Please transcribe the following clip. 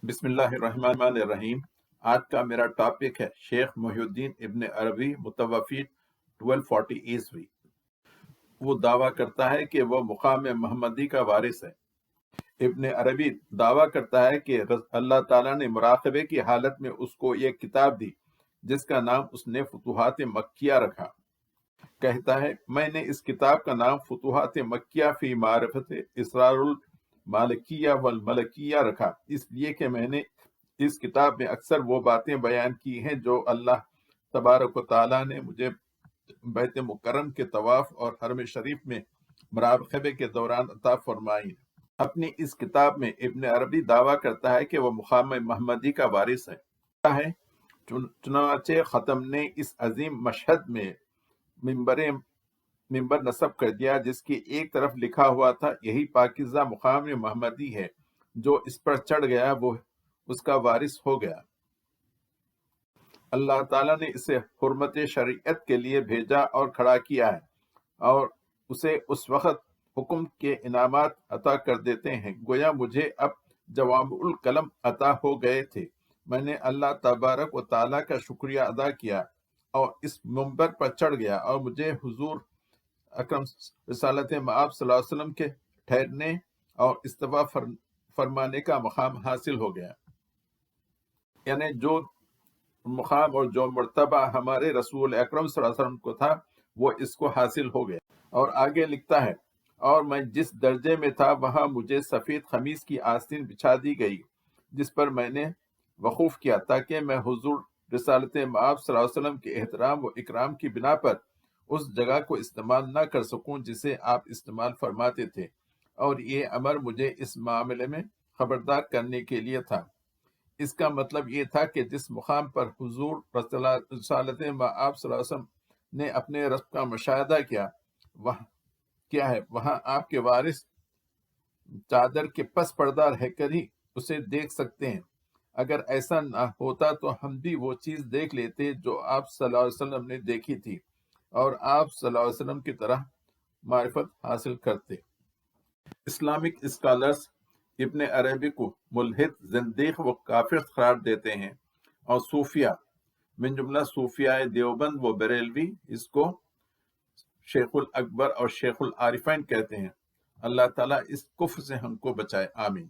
بسم اللہ الرحمن الرحیم۔ آج کا میرا ٹاپک ہے شیخ محی الدین ابن عربی متوفی 1240 عیسوی۔ وہ دعویٰ کرتا ہے کہ وہ مقام محمدی کا وارث ہے۔ ابن عربی دعویٰ کرتا ہے کہ اللہ تعالیٰ نے مراقبے کی حالت میں اس کو ایک کتاب دی جس کا نام اس نے فتوحات مکیہ رکھا۔ کہتا ہے میں نے اس کتاب کا نام فتوحات مکیہ فی معرفت اسرار المالکیہ والملکیہ رکھا، اس لیے کہ میں نے اس کتاب میں اکثر وہ باتیں بیان کی ہیں جو اللہ تبارک و تعالیٰ نے مجھے بیت مکرم کے طواف اور حرم شریف میں مراقبے کے دوران عطا فرمائی۔ اپنی اس کتاب میں ابن عربی دعویٰ کرتا ہے کہ وہ مقام محمدی کا وارث ہے۔ چنانچہ ختم نے اس عظیم مشہد میں ممبر نصب کر دیا جس کی ایک طرف لکھا ہوا تھا یہی پاکیزہ مقام محمدی ہے، جو اس پر چڑھ گیا وہ اس کا وارث ہو گیا۔ اللہ تعالیٰ نے اسے حرمت شریعت کے لیے بھیجا اور کھڑا کیا ہے، اور اسے اس وقت حکم کے انعامات عطا کر دیتے ہیں گویا مجھے اب جوامع الکلم عطا ہو گئے تھے۔ میں نے اللہ تبارک و تعالیٰ کا شکریہ ادا کیا اور اس منبر پر چڑھ گیا، اور مجھے حضور اکرم رسالت مآب صلی اللہ علیہ وسلم کے ٹھہرنے اور استوا فرمانے کا مقام حاصل ہو گیا۔ یعنی جو مقام اور جو مرتبہ ہمارے رسول اکرم صلی اللہ علیہ وسلم کو تھا وہ اس کو حاصل ہو گیا۔ اور آگے لکھتا ہے اور میں جس درجے میں تھا وہاں مجھے سفید خمیس کی آستین بچھا دی گئی جس پر میں نے وقوف کیا تاکہ میں حضور رسالت مآب صلی اللہ علیہ وسلم کے احترام و اکرام کی بنا پر اس جگہ کو استعمال نہ کر سکوں جسے آپ استعمال فرماتے تھے، اور یہ امر مجھے اس معاملے میں خبردار کرنے کے لیے تھا۔ اس کا مطلب یہ تھا کہ جس مقام پر حضور رسالت مآب صلی اللہ علیہ وسلم نے اپنے رب کا مشاہدہ کیا وہاں آپ کے وارث چادر کے پس پردہ رہ کر ہی اسے دیکھ سکتے ہیں۔ اگر ایسا نہ ہوتا تو ہم بھی وہ چیز دیکھ لیتے جو آپ صلی اللہ علیہ وسلم نے دیکھی تھی، اور آپ صلی اللہ علیہ وسلم کی طرح معرفت حاصل کرتے۔ اسلامک اسکالرز ابن عربی کو ملحد، زندیق و کافر قرار دیتے ہیں، اور صوفیہ من جملہ صوفیہ دیوبند و بریلوی اس کو شیخ الاکبر اور شیخ العارفین کہتے ہیں۔ اللہ تعالیٰ اس کفر سے ہم کو بچائے، آمین۔